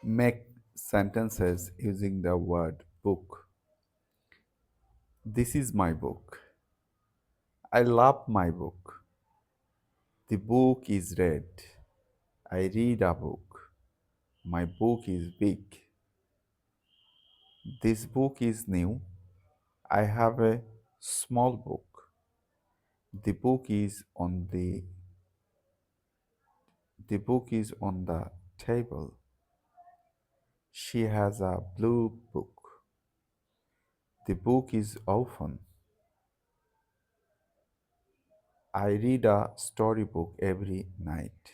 Make sentences using the word book. This is my book. I love my book. The book is red. I read a book. My book is big. This book is new. I have a small book. The book is on the book is on the table. She has a blue book. The book is open. I read a storybook every night.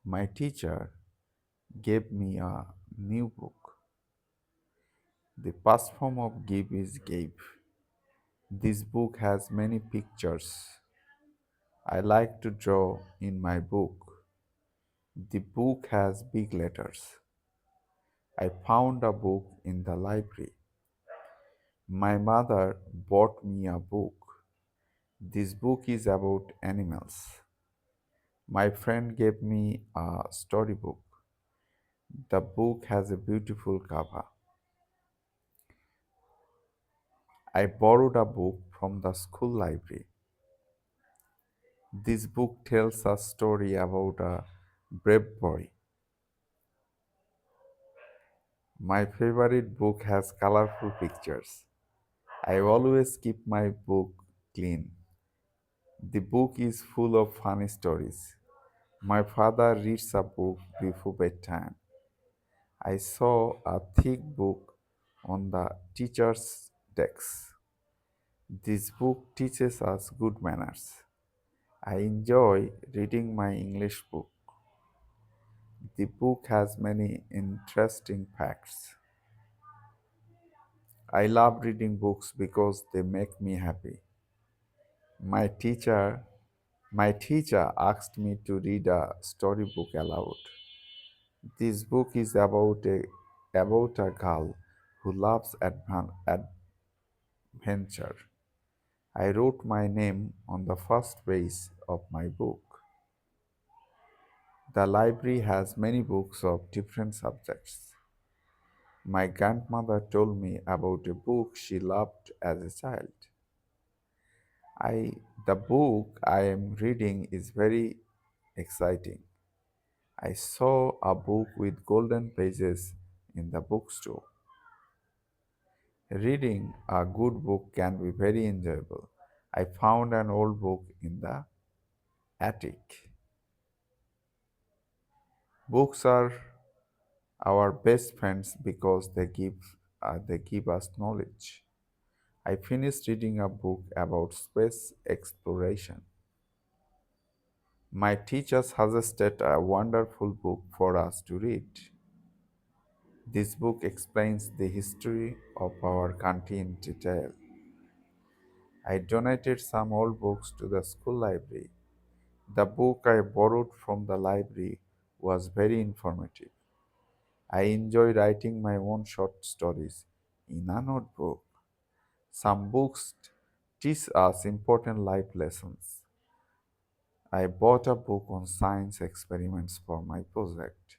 My teacher gave me a new book. The past form of give is gave. This book has many pictures. I like to draw in my book. The book has big letters. I found a book in the library. My mother bought me a book. This book is about animals. My friend gave me a storybook. The book has a beautiful cover. I borrowed a book from the school library. This book tells a story about a brave boy. My favorite book has colorful pictures. I always keep my book clean. The book is full of funny stories. My father reads a book before bedtime. I saw a thick book on the teacher's desk. This book teaches us good manners. I enjoy reading my English book. The book has many interesting facts. I love reading books because they make me happy. My teacher my teacher asked me to read a storybook aloud. This book is about a girl who loves adventure. I wrote my name on the first page of my book. The library has many books of different subjects. My grandmother told me about a book she loved as a child. I the book I am reading is very exciting. I saw a book with golden pages in the bookstore. Reading a good book can be very enjoyable. I found an old book in the attic. Books are our best friends because they give us knowledge. I finished reading a book about space exploration. My teacher suggested a wonderful book for us to read. This book explains the history of our country in detail. I donated some old books to the school library. The book I borrowed from the library was very informative. I enjoy writing my own short stories in a notebook. Some books teach us important life lessons. I bought a book on science experiments for my project.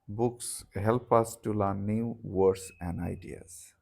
Books help us to learn new words and ideas.